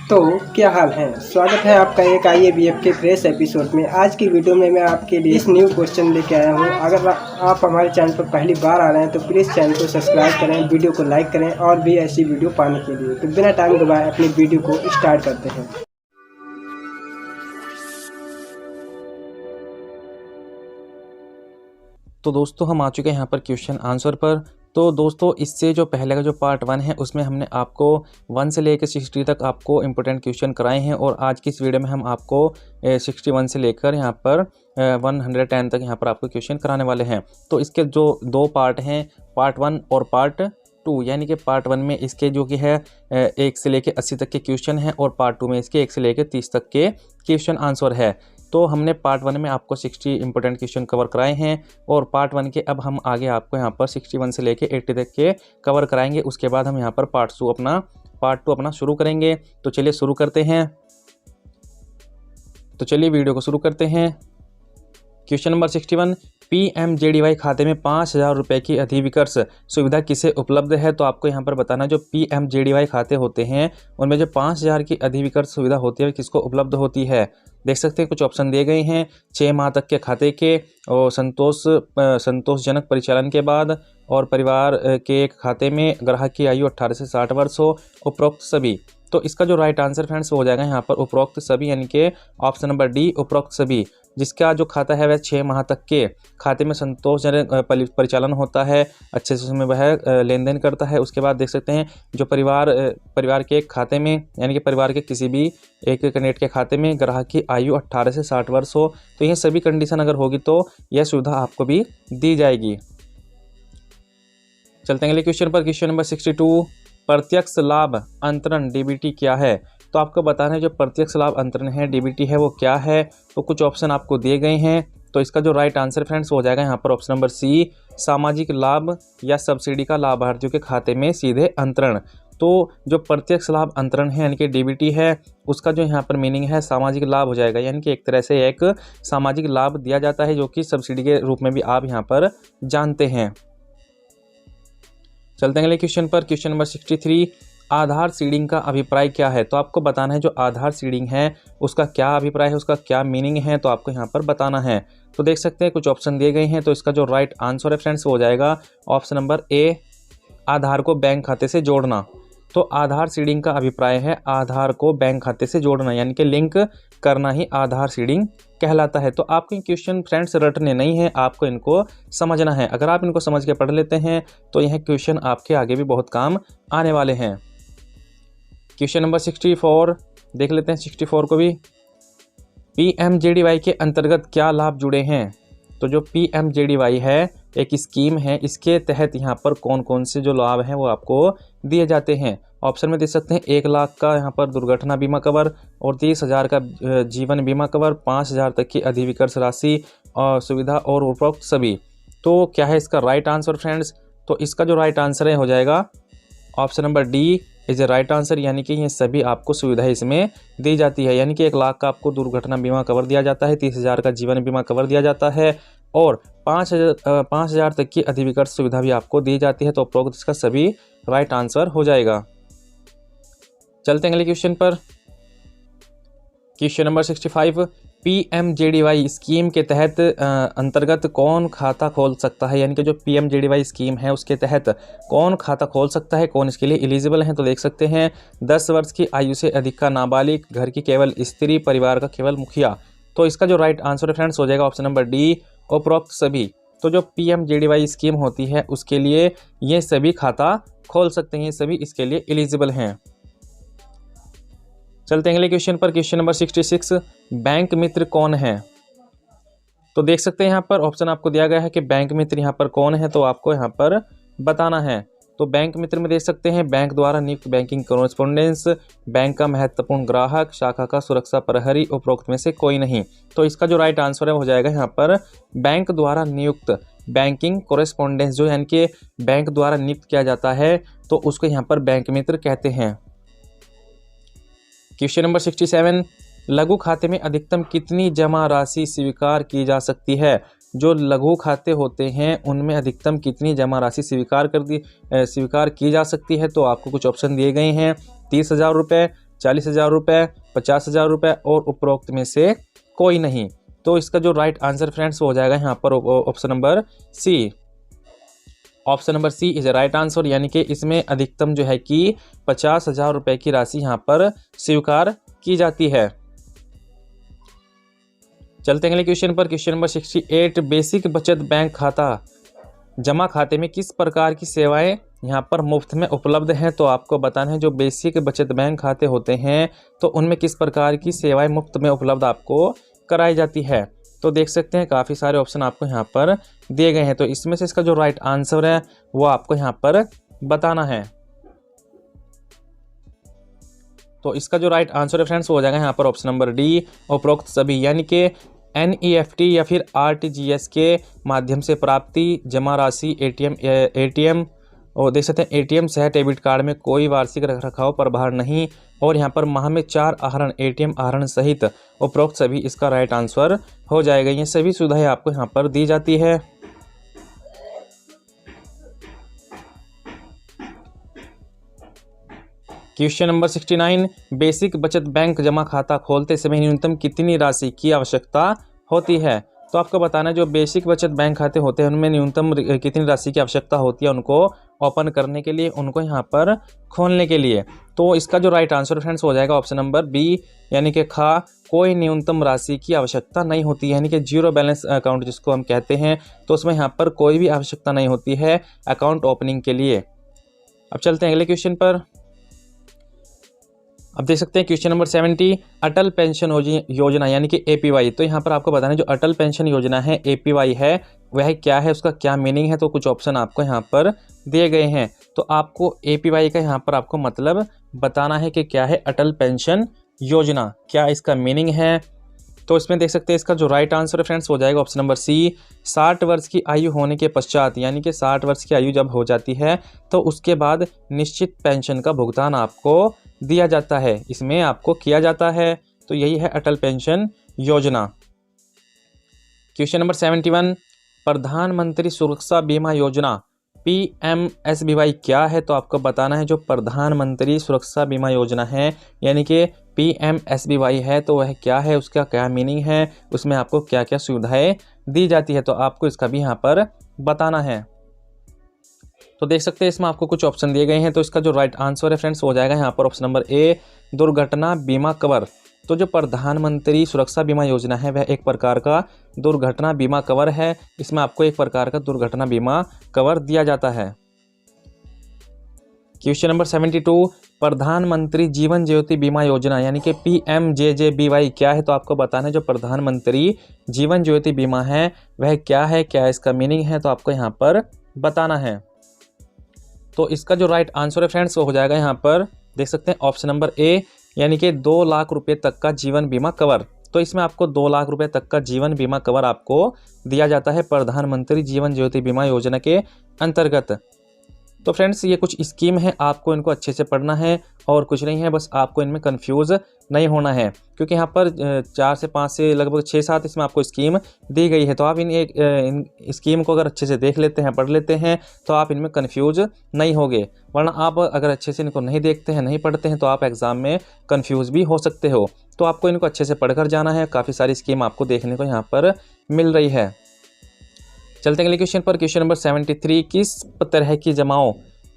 तो क्या हाल है। स्वागत है आपका एक IABF के फ्रेश एपिसोड में। आज की वीडियो में मैं आपके लिए इस न्यू क्वेश्चन लेके आया हूँ। अगर आप हमारे चैनल पर पहली बार आ रहे हैं तो प्लीज़ चैनल को सब्सक्राइब करें, वीडियो को लाइक करें और भी ऐसी वीडियो पाने के लिए। तो बिना टाइम गवाए अपनी वीडियो को स्टार्ट करते हैं। तो दोस्तों हम आ चुके हैं यहाँ पर क्वेश्चन आंसर पर। तो दोस्तों इससे जो पहले का जो पार्ट 1 है उसमें हमने आपको 1 से लेकर 60 तक आपको इम्पोर्टेंट क्वेश्चन कराए हैं, और आज की इस वीडियो में हम आपको 61 से लेकर यहाँ पर 110 तक यहाँ पर आपको क्वेश्चन कराने वाले हैं। तो इसके जो दो पार्ट हैं, पार्ट 1 और पार्ट 2, यानी कि पार्ट 1 में इसके जो कि है 1 से लेकर 80 तक के क्वेश्चन हैं, और पार्ट 2 में इसके 1 से लेकर 30 तक के क्वेश्चन आंसर है। तो हमने पार्ट 1 में आपको 60 इंपॉर्टेंट क्वेश्चन कवर कराए हैं, और पार्ट 1 के अब हम आगे आपको यहाँ पर 61 से लेके 80 तक के कवर कराएंगे। उसके बाद हम यहाँ पर पार्ट 2 अपना शुरू करेंगे। तो चलिए शुरू करते हैं। तो चलिए वीडियो को शुरू करते हैं। क्वेश्चन नंबर 61, PMJDY खाते में 5,000 रुपये की अधिविकर्ष सुविधा किसे उपलब्ध है। तो आपको यहाँ पर बताना, जो PMJDY खाते होते हैं उनमें जो 5,000 की अधिविकर्ष सुविधा होती है किसको उपलब्ध होती है। देख सकते हैं कुछ ऑप्शन दिए गए हैं। 6 माह तक के खाते के, और संतोषजनक परिचालन के बाद, और परिवार के एक खाते में ग्राहक की आयु 18 से 60 वर्ष हो, उपरोक्त सभी। तो इसका जो राइट आंसर फ्रेंड्स हो जाएगा यहाँ पर उपरोक्त सभी, यानी कि ऑप्शन नंबर डी उपरोक्त सभी। जिसका जो खाता है वह 6 माह तक के खाते में संतोषजनक परिचालन होता है, अच्छे से उसमें वह लेन देन करता है। उसके बाद देख सकते हैं जो परिवार के एक खाते में, यानी कि परिवार के किसी भी एक कैंडिडेट के खाते में ग्राहक की आयु 18 से 60 वर्ष हो, तो ये सभी कंडीशन अगर होगी तो यह सुविधा आपको भी दी जाएगी। चलते हैं अगले क्वेश्चन पर। क्वेश्चन नंबर 62, प्रत्यक्ष लाभ अंतरण DBT क्या है। तो आपको बताना है जो प्रत्यक्ष लाभ अंतरण है DBT है वो क्या है। तो कुछ ऑप्शन आपको दिए गए हैं। तो इसका जो राइट आंसर फ्रेंड्स हो जाएगा यहाँ पर ऑप्शन नंबर सी, सामाजिक लाभ या सब्सिडी का लाभार्थियों के खाते में सीधे अंतरण। तो जो प्रत्यक्ष लाभ अंतरण है यानी कि DBT है, उसका जो यहाँ पर मीनिंग है सामाजिक लाभ हो जाएगा, यानी कि एक तरह से एक सामाजिक लाभ दिया जाता है जो कि सब्सिडी के रूप में भी आप यहाँ पर जानते हैं। चलते हैं अगले क्वेश्चन पर। क्वेश्चन नंबर 63, आधार सीडिंग का अभिप्राय क्या है। तो आपको बताना है जो आधार सीडिंग है उसका क्या अभिप्राय है, उसका क्या मीनिंग है, तो आपको यहाँ पर बताना है। तो देख सकते हैं कुछ ऑप्शन दिए गए हैं। तो इसका जो राइट आंसर है फ्रेंड्स हो जाएगा ऑप्शन नंबर ए, आधार को बैंक खाते से जोड़ना। तो आधार सीडिंग का अभिप्राय है आधार को बैंक खाते से जोड़ना, यानी कि लिंक करना ही आधार सीडिंग कहलाता है। तो आपके क्वेश्चन फ्रेंड्स रटने नहीं है, आपको इनको समझना है। अगर आप इनको समझ के पढ़ लेते हैं तो यह क्वेश्चन आपके आगे भी बहुत काम आने वाले हैं। क्वेश्चन नंबर 64 देख लेते हैं। 64 को भी, PMJDY के अंतर्गत क्या लाभ जुड़े हैं। तो जो PMJDY है एक स्कीम है, इसके तहत यहाँ पर कौन कौन से जो लाभ हैं वो आपको दिए जाते हैं। ऑप्शन में देख सकते हैं 1 लाख का यहाँ पर दुर्घटना बीमा कवर, और 30,000 का जीवन बीमा कवर, 5,000 तक की अधिविकर्ष राशि और सुविधा, और उपरोक्त सभी। तो क्या है इसका राइट आंसर फ्रेंड्स। तो इसका जो राइट आंसर है हो जाएगा option number D is a right answer, यानी कि ये सभी आपको सुविधाएं इसमें दी जाती है। यानी कि 1 लाख का आपको दुर्घटना बीमा कवर दिया जाता है, 30,000 का जीवन बीमा कवर दिया जाता है, और 5,000 तक की अधिविकर्ष सुविधा भी आपको दी जाती है। तो उपरोक्त इसका सभी राइट आंसर हो जाएगा। चलते हैं अगले क्वेश्चन पर। क्वेश्चन नंबर 65, PMJDY स्कीम के तहत अंतर्गत कौन खाता खोल सकता है, यानी कि जो PMJDY स्कीम है उसके तहत कौन खाता खोल सकता है, कौन इसके लिए एलिजिबल है। तो देख सकते हैं 10 वर्ष की आयु से अधिक का नाबालिग, घर की केवल स्त्री, परिवार का केवल मुखिया। तो इसका जो राइट आंसर फ्रेंड्स हो जाएगा ऑप्शन नंबर डी, उपरोक्त सभी। तो जो PMJDY स्कीम होती है उसके लिए ये सभी खाता खोल सकते हैं, ये सभी इसके लिए एलिजिबल हैं। चलते हैं अगले क्वेश्चन पर। क्वेश्चन नंबर 66, बैंक मित्र कौन है। तो देख सकते हैं यहाँ पर ऑप्शन आपको दिया गया है कि बैंक मित्र यहाँ पर कौन है, तो आपको यहाँ पर बताना है। तो बैंक मित्र में देख सकते हैं बैंक द्वारा नियुक्त बैंकिंग कॉरेस्पोंडेंस, बैंक का महत्वपूर्ण ग्राहक, शाखा का सुरक्षा प्रहरी, उपरोक्त में से कोई नहीं। तो इसका जो राइट आंसर है हो जाएगा यहाँ पर बैंक द्वारा नियुक्त बैंकिंग कॉरेस्पोंडेंस, जो यानी कि बैंक द्वारा नियुक्त किया जाता है तो उसको यहाँ पर बैंक मित्र कहते हैं। क्वेश्चन नंबर 67, लघु खाते में अधिकतम कितनी जमा राशि स्वीकार की जा सकती है। जो लघु खाते होते हैं उनमें अधिकतम कितनी जमा राशि स्वीकार की जा सकती है। तो आपको कुछ ऑप्शन दिए गए हैं, 30,000 रुपये, 40,000 रुपये, 50,000 रुपये और उपरोक्त में से कोई नहीं। तो इसका जो राइट आंसर फ्रेंड्स हो जाएगा यहाँ पर option number C. Option number C is right answer, यानी कि इसमें अधिकतम जो है कि 50,000 रुपये की राशि यहाँ पर स्वीकार की जाती है। चलते हैं अगले क्वेश्चन पर। क्वेश्चन नंबर 68, बेसिक बचत बैंक खाता जमा खाते में किस प्रकार की सेवाएं यहाँ पर मुफ्त में उपलब्ध हैं? तो आपको बताना है जो बेसिक बचत बैंक खाते होते हैं तो उनमें किस प्रकार की सेवाएं मुफ्त में उपलब्ध आपको कराई जाती है। तो देख सकते हैं काफ़ी सारे ऑप्शन आपको यहाँ पर दिए गए हैं, तो इसमें से इसका जो राइट आंसर है वो आपको यहाँ पर बताना है। तो इसका जो राइट आंसर है फ्रेंड्स हो जाएगा यहाँ पर ऑप्शन नंबर डी, उपरोक्त सभी, यानी कि NEFT या फिर RTGS के माध्यम से प्राप्ति, जमा राशि, ATM और देख सकते हैं ATM सह डेबिट कार्ड में कोई वार्षिक रखरखाव प्रभार नहीं, और यहाँ पर माह में 4 आहरण ATM आहरण सहित उपरोक्त सभी इसका राइट आंसर हो जाएगा। ये सभी सुविधाएं आपको यहाँ पर दी जाती है। क्वेश्चन नंबर 69, बेसिक बचत बैंक जमा खाता खोलते समय न्यूनतम कितनी राशि की आवश्यकता होती है? तो आपको बताना है जो बेसिक बचत बैंक खाते होते हैं उनमें न्यूनतम कितनी राशि की आवश्यकता होती है उनको ओपन करने के लिए, उनको यहाँ पर खोलने के लिए। तो इसका जो राइट आंसर फ्रेंड्स हो जाएगा ऑप्शन नंबर बी, यानी कि खा, कोई न्यूनतम राशि की आवश्यकता नहीं होती, यानी कि जीरो बैलेंस अकाउंट जिसको हम कहते हैं, तो उसमें यहाँ पर कोई भी आवश्यकता नहीं होती है अकाउंट ओपनिंग के लिए। अब चलते हैं अगले क्वेश्चन पर। अब देख सकते हैं क्वेश्चन नंबर 70, अटल पेंशन योजना यानी कि APY। तो यहाँ पर आपको बताना है जो अटल पेंशन योजना है APY है वह क्या है, उसका क्या मीनिंग है। तो कुछ ऑप्शन आपको यहाँ पर दिए गए हैं, तो आपको APY का यहाँ पर आपको मतलब बताना है कि क्या है अटल पेंशन योजना, क्या इसका मीनिंग है। तो इसमें देख सकते हैं इसका जो राइट आंसर है फ्रेंड्स हो जाएगा ऑप्शन नंबर सी, 60 वर्ष की आयु होने के पश्चात, यानी कि 60 वर्ष की आयु जब हो जाती है तो उसके बाद निश्चित पेंशन का भुगतान आपको दिया जाता है, इसमें आपको किया जाता है। तो यही है अटल पेंशन योजना। क्वेश्चन नंबर 71, प्रधानमंत्री सुरक्षा बीमा योजना PMSBY क्या है? तो आपको बताना है जो प्रधानमंत्री सुरक्षा बीमा योजना है यानी कि PMSBY है तो वह क्या है, उसका क्या मीनिंग है, उसमें आपको क्या क्या सुविधाएं दी जाती है, तो आपको इसका भी यहाँ पर बताना है। तो देख सकते हैं इसमें आपको कुछ ऑप्शन दिए गए हैं, तो इसका जो राइट आंसर है फ्रेंड्स हो जाएगा यहाँ पर ऑप्शन नंबर ए, दुर्घटना बीमा कवर। तो जो प्रधानमंत्री सुरक्षा बीमा योजना है वह एक प्रकार का दुर्घटना बीमा कवर है, इसमें आपको एक प्रकार का दुर्घटना बीमा कवर दिया जाता है। क्वेश्चन नंबर 72, प्रधानमंत्री जीवन ज्योति बीमा योजना यानी कि PMJJBY क्या है? तो आपको बताना है जो प्रधानमंत्री जीवन ज्योति बीमा है वह क्या है, क्या इसका मीनिंग है, तो आपको यहाँ पर बताना है। तो इसका जो राइट आंसर है फ्रेंड्स हो जाएगा यहाँ पर देख सकते हैं ऑप्शन नंबर ए, यानी कि 2 लाख रुपए तक का जीवन बीमा कवर। तो इसमें आपको 2 लाख रुपए तक का जीवन बीमा कवर आपको दिया जाता है प्रधानमंत्री जीवन ज्योति बीमा योजना के अंतर्गत। तो फ्रेंड्स ये कुछ स्कीम है, आपको इनको अच्छे से पढ़ना है और कुछ नहीं है, बस आपको इनमें कंफ्यूज नहीं होना है, क्योंकि यहाँ पर 4 से 5 से लगभग 6-7 इसमें आपको स्कीम दी गई है। तो आप इन स्कीम को अगर अच्छे से देख लेते हैं, पढ़ लेते हैं, तो आप इनमें कंफ्यूज नहीं होगे, वरना आप अगर अच्छे से इनको नहीं देखते हैं, नहीं पढ़ते हैं, तो आप एग्ज़ाम में कंफ्यूज भी हो सकते हो। तो आपको इनको अच्छे से पढ़कर जाना है, काफ़ी सारी स्कीम आपको देखने को यहाँ पर मिल रही है। चलते हैं अगले क्वेश्चन पर। क्वेश्चन नंबर 73, किस तरह की जमाओं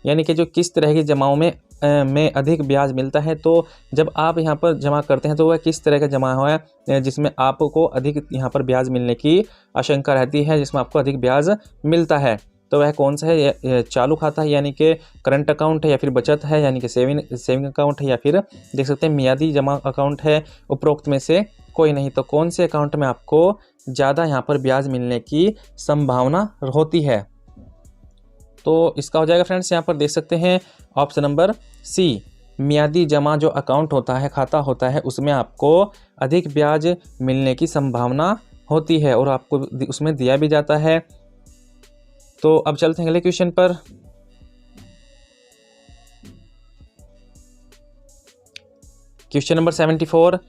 यानी कि जो किस तरह की जमाओं में अधिक ब्याज मिलता है? तो जब आप यहाँ पर जमा करते हैं तो वह किस तरह का जमा है जिसमें आपको अधिक यहाँ पर ब्याज मिलने की आशंका रहती है, जिसमें आपको अधिक ब्याज मिलता है? तो वह कौन सा है? चालू खाता है यानी कि करंट अकाउंट है, या फिर बचत है यानी कि सेविंग अकाउंट है, या फिर देख सकते हैं मियादी जमा अकाउंट है, उपरोक्त में से कोई नहीं। तो कौन से अकाउंट में आपको ज़्यादा यहाँ पर ब्याज मिलने की संभावना होती है? तो इसका हो जाएगा फ्रेंड्स यहाँ पर देख सकते हैं ऑप्शन नंबर सी, मियादी जमा जो अकाउंट होता है, खाता होता है, उसमें आपको अधिक ब्याज मिलने की संभावना होती है और आपको उसमें दिया भी जाता है। तो अब चलते हैं अगले क्वेश्चन पर। क्वेश्चन नंबर 74,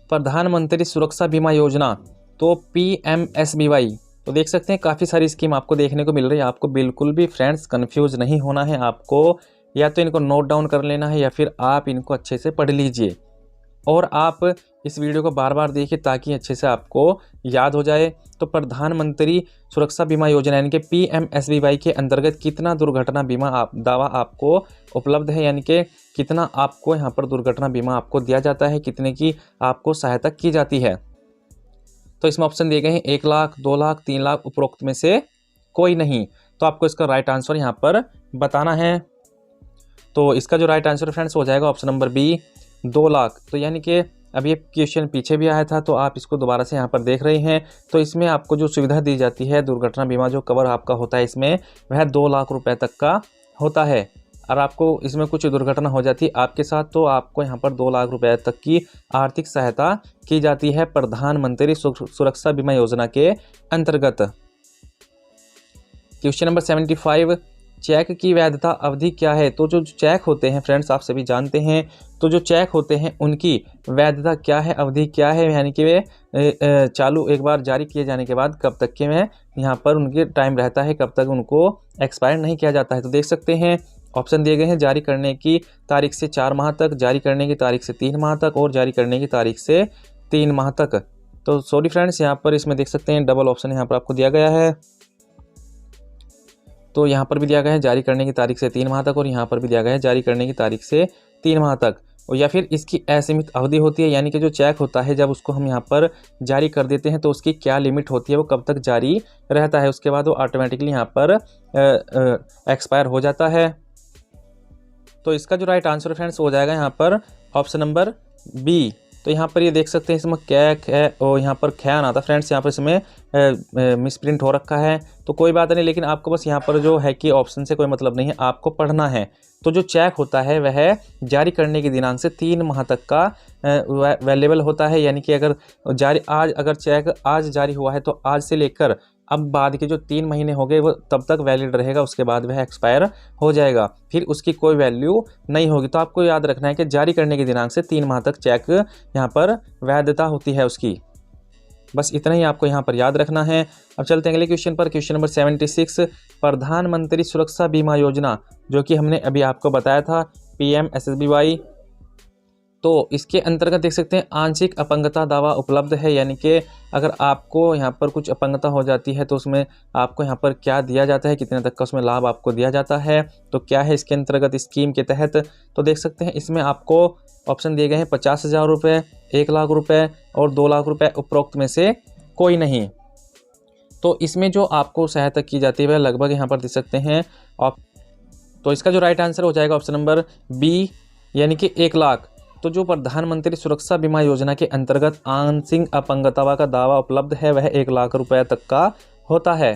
प्रधानमंत्री सुरक्षा बीमा योजना तो PMSBY। तो देख सकते हैं काफ़ी सारी स्कीम आपको देखने को मिल रही है, आपको बिल्कुल भी फ्रेंड्स कंफ्यूज नहीं होना है, आपको या तो इनको नोट डाउन कर लेना है या फिर आप इनको अच्छे से पढ़ लीजिए। और आप इस वीडियो को बार बार देखिए ताकि अच्छे से आपको याद हो जाए। तो प्रधानमंत्री सुरक्षा बीमा योजना यानी कि PMSBY के अंतर्गत कितना दुर्घटना बीमा दावा आपको उपलब्ध है, यानी कि कितना आपको यहाँ पर दुर्घटना बीमा आपको दिया जाता है, कितने की आपको सहायता की जाती है। तो इसमें ऑप्शन दिए गए हैं 1 लाख, 2 लाख, 3 लाख, उपरोक्त में से कोई नहीं। तो आपको इसका राइट आंसर यहाँ पर बताना है। तो इसका जो राइट आंसर फ्रेंड्स हो जाएगा ऑप्शन नंबर बी, 2 लाख। तो यानी कि अब ये क्वेश्चन पीछे भी आया था, तो आप इसको दोबारा से यहाँ पर देख रहे हैं। तो इसमें आपको जो सुविधा दी जाती है, दुर्घटना बीमा जो कवर आपका होता है इसमें, वह 2 लाख रुपए तक का होता है। और आपको इसमें कुछ दुर्घटना हो जाती है आपके साथ, तो आपको यहाँ पर 2 लाख रुपए तक की आर्थिक सहायता की जाती है प्रधानमंत्री सुरक्षा बीमा योजना के अंतर्गत। क्वेश्चन नंबर 75, चेक की वैधता अवधि क्या है। तो जो चेक होते हैं फ्रेंड्स, आप सभी जानते हैं, तो जो चेक होते हैं उनकी वैधता क्या है, अवधि क्या है, यानी कि वे चालू एक बार जारी किए जाने के बाद कब तक के में यहाँ पर उनके टाइम रहता है, कब तक उनको एक्सपायर नहीं किया जाता है। तो देख सकते हैं ऑप्शन दिए गए हैं, जारी करने की तारीख से 4 माह तक, जारी करने की तारीख से 3 माह तक और जारी करने की तारीख से 3 माह तक। तो सॉरी फ्रेंड्स, यहाँ पर इसमें देख सकते हैं डबल ऑप्शन यहाँ पर आपको दिया गया है। तो यहाँ पर भी दिया गया है जारी करने की तारीख से 3 माह तक और यहाँ पर भी दिया गया है जारी करने की तारीख से 3 माह तक। और या फिर इसकी असीमित अवधि होती है, यानी कि जो चेक होता है जब उसको हम यहाँ पर जारी कर देते हैं तो उसकी क्या लिमिट होती है, वो कब तक जारी रहता है, उसके बाद वो ऑटोमेटिकली यहाँ पर एक्सपायर हो जाता है। तो इसका जो राइट आंसर फ्रेंड्स हो जाएगा यहाँ पर ऑप्शन नंबर बी। तो यहाँ पर ये देख सकते हैं इसमें कैक है और यहाँ पर खैन आता फ्रेंड्स, यहाँ पर इसमें मिसप्रिंट हो रखा है। तो कोई बात नहीं, लेकिन आपको बस यहाँ पर जो है कि ऑप्शन से कोई मतलब नहीं है, आपको पढ़ना है। तो जो चेक होता है वह जारी करने के दिनांक से 3 माह तक का वैल्यूएबल होता है, यानी कि अगर चेक आज जारी हुआ है तो आज से लेकर अब बाद के जो 3 महीने हो गए वो तब तक वैलिड रहेगा, उसके बाद वह एक्सपायर हो जाएगा, फिर उसकी कोई वैल्यू नहीं होगी। तो आपको याद रखना है कि जारी करने के दिनांक से 3 माह तक चेक यहाँ पर वैधता होती है उसकी, बस इतना ही आपको यहाँ पर याद रखना है। अब चलते हैं अगले क्वेश्चन पर। क्वेश्चन नंबर 76, प्रधानमंत्री सुरक्षा बीमा योजना जो कि हमने अभी आपको बताया था PMSBY, तो इसके अंतर्गत देख सकते हैं आंशिक अपंगता दावा उपलब्ध है, यानी कि अगर आपको यहाँ पर कुछ अपंगता हो जाती है तो उसमें आपको यहाँ पर क्या दिया जाता है, कितने तक का उसमें लाभ आपको दिया जाता है, तो क्या है इसके अंतर्गत स्कीम के तहत। तो देख सकते हैं इसमें आपको ऑप्शन दिए गए हैं 50,000 रुपये, 1 लाख रुपये और 2 लाख रुपये, उपरोक्त में से कोई नहीं। तो इसमें जो आपको सहायता की जाती है वह लगभग यहाँ पर देख सकते हैं तो इसका जो राइट आंसर हो जाएगा ऑप्शन नंबर बी, यानी कि 1 लाख। तो जो प्रधानमंत्री सुरक्षा बीमा योजना के अंतर्गत आंशिक अपंगता का दावा उपलब्ध है वह 1 लाख रुपए तक का होता है।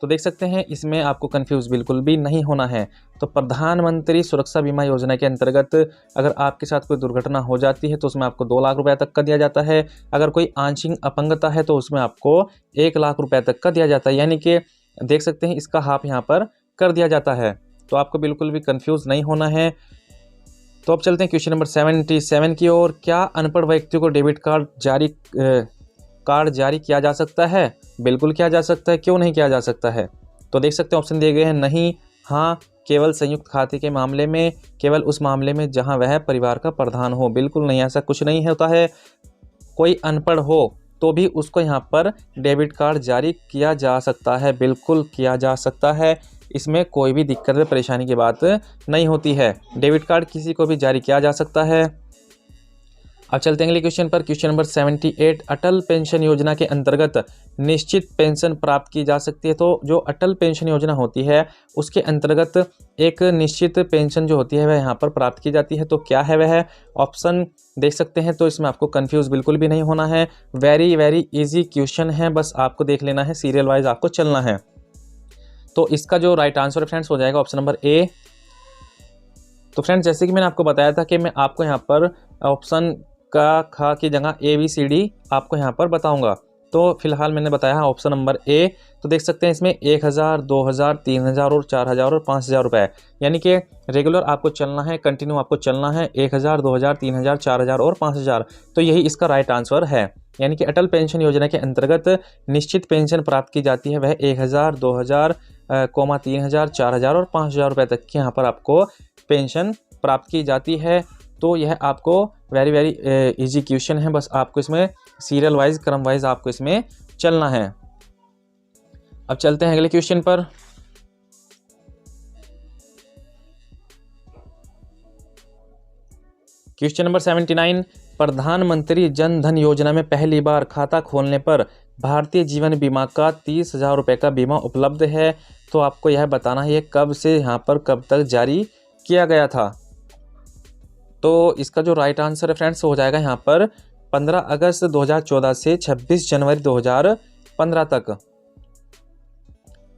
तो देख सकते हैं इसमें आपको कंफ्यूज बिल्कुल भी नहीं होना है। तो प्रधानमंत्री सुरक्षा बीमा योजना के अंतर्गत अगर आपके साथ कोई दुर्घटना हो जाती है तो उसमें आपको 2 लाख रुपए तक का दिया जाता है, अगर कोई आंशिक अपंगता है तो उसमें आपको 1 लाख रुपए तक का दिया जाता है, यानी कि देख सकते हैं इसका हाफ यहाँ पर कर दिया जाता है। तो आपको बिल्कुल भी कंफ्यूज नहीं होना है। तो अब चलते हैं क्वेश्चन नंबर 77 की ओर। क्या अनपढ़ व्यक्ति को डेबिट कार्ड जारी किया जा सकता है? बिल्कुल किया जा सकता है, क्यों नहीं किया जा सकता है। तो देख सकते हैं ऑप्शन दिए गए हैं नहीं, हाँ, केवल संयुक्त खाते के मामले में, केवल उस मामले में जहां वह परिवार का प्रधान हो। बिल्कुल नहीं, ऐसा कुछ नहीं होता है। कोई अनपढ़ हो तो भी उसको यहाँ पर डेबिट कार्ड जारी किया जा सकता है, बिल्कुल किया जा सकता है, इसमें कोई भी दिक्कत या परेशानी की बात नहीं होती है। डेबिट कार्ड किसी को भी जारी किया जा सकता है। अब चलते हैं अगले क्वेश्चन पर। क्वेश्चन नंबर 78, अटल पेंशन योजना के अंतर्गत निश्चित पेंशन प्राप्त की जा सकती है। तो जो अटल पेंशन योजना होती है उसके अंतर्गत एक निश्चित पेंशन जो होती है वह यहाँ पर प्राप्त की जाती है। तो क्या है वह ऑप्शन देख सकते हैं। तो इसमें आपको कंफ्यूज बिल्कुल भी नहीं होना है, वेरी वेरी इजी क्वेश्चन है, बस आपको देख लेना है, सीरियल वाइज आपको चलना है। तो इसका जो राइट आंसर फ्रेंड्स हो जाएगा ऑप्शन नंबर ए। तो फ्रेंड्स जैसे कि मैंने आपको बताया था कि मैं आपको यहाँ पर ऑप्शन का खा की जगह ABCD आपको यहाँ पर बताऊंगा। तो फिलहाल मैंने बताया है ऑप्शन नंबर ए। तो देख सकते हैं इसमें 1,000, 2,000, 3,000 और 4,000 और 5,000 रुपये, यानी कि रेगुलर आपको चलना है, कंटिन्यू आपको चलना है 1,000, 2,000, 3,000, 4,000 और 5,000। तो यही इसका राइट आंसर है, यानी कि अटल पेंशन योजना के अंतर्गत निश्चित पेंशन प्राप्त की जाती है वह 1,000, 2,000, 3,000, 4,000 और 5,000 रुपये तक की यहाँ पर आपको पेंशन प्राप्त की जाती है। तो यह आपको वेरी इजी क्वेश्चन है, बस आपको इसमें सीरियल वाइज क्रम वाइज आपको इसमें चलना है। अब चलते हैं अगले क्वेश्चन पर। क्वेश्चन नंबर 79, प्रधानमंत्री जन धन योजना में पहली बार खाता खोलने पर भारतीय जीवन बीमा का 30,000 रुपये का बीमा उपलब्ध है। तो आपको यह बताना है ये कब से यहाँ पर कब तक जारी किया गया था। तो इसका जो राइट आंसर है फ्रेंड्स हो जाएगा यहाँ पर 15 अगस्त 2014 से 26 जनवरी 2015 तक।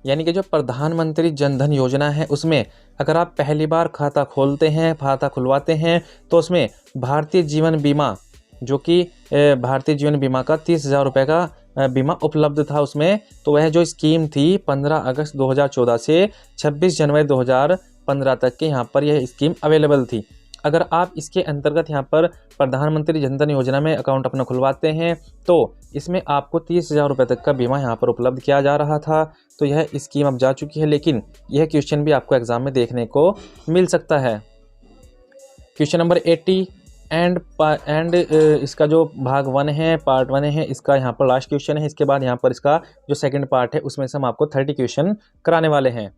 यानी कि जो प्रधानमंत्री जन धन योजना है उसमें अगर आप पहली बार खाता खोलते हैं, खाता खुलवाते हैं, तो उसमें भारतीय जीवन बीमा जो कि भारतीय जीवन बीमा का 30,000 रुपये का बीमा उपलब्ध था उसमें। तो वह जो स्कीम थी 15 अगस्त 2014 से 26 जनवरी 2015 तक के यहाँ पर यह स्कीम अवेलेबल थी। अगर आप इसके अंतर्गत यहाँ पर प्रधानमंत्री जन धन योजना में अकाउंट अपना खुलवाते हैं तो इसमें आपको 30,000 रुपये तक का बीमा यहाँ पर उपलब्ध किया जा रहा था। तो यह स्कीम अब जा चुकी है, लेकिन यह क्वेश्चन भी आपको एग्जाम में देखने को मिल सकता है। क्वेश्चन नंबर 80 एंड इसका जो भाग 1 है, पार्ट 1 है, इसका यहाँ पर लास्ट क्वेश्चन है। इसके बाद यहाँ पर इसका जो सेकंड पार्ट है उसमें से हम आपको 30 क्वेश्चन कराने वाले हैं।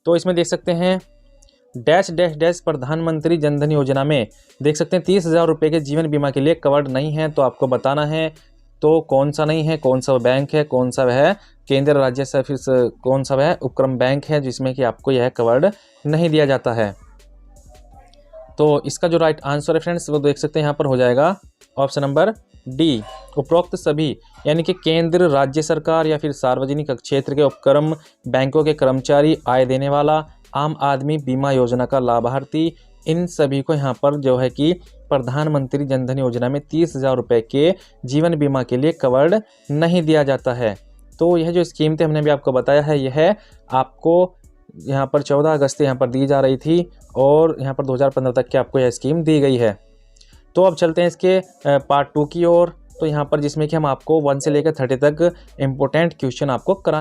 तो इसमें देख सकते हैं डैश डैश डैश प्रधानमंत्री जन धन योजना में देख सकते हैं 30,000 रुपये के जीवन बीमा के लिए कवर्ड नहीं है। तो आपको बताना है तो कौन सा नहीं है, कौन सा बैंक है, कौन सा वह केंद्र राज्य से फिर कौन सा वह उपक्रम बैंक है जिसमें कि आपको यह कवर्ड नहीं दिया जाता है। तो इसका जो राइट आंसर है फ्रेंड्स वो देख सकते हैं यहाँ पर हो जाएगा ऑप्शन नंबर डी। उपरोक्त सभी यानी कि केंद्र राज्य सरकार या फिर सार्वजनिक क्षेत्र के उपक्रम बैंकों के कर्मचारी, आय देने वाला, आम आदमी बीमा योजना का लाभार्थी, इन सभी को यहाँ पर जो है कि प्रधानमंत्री जन धन योजना में 30,000 रुपये के जीवन बीमा के लिए कवर्ड नहीं दिया जाता है। तो यह जो स्कीम थी हमने भी आपको बताया है, यह आपको यहाँ पर 14 अगस्त यहाँ पर दी जा रही थी और यहाँ पर 2015 तक की आपको यह स्कीम दी गई है। तो अब चलते हैं इसके पार्ट 2 की ओर। तो यहाँ पर जिसमें कि हम आपको 1 से लेकर 30 तक इम्पोर्टेंट क्वेश्चन आपको करा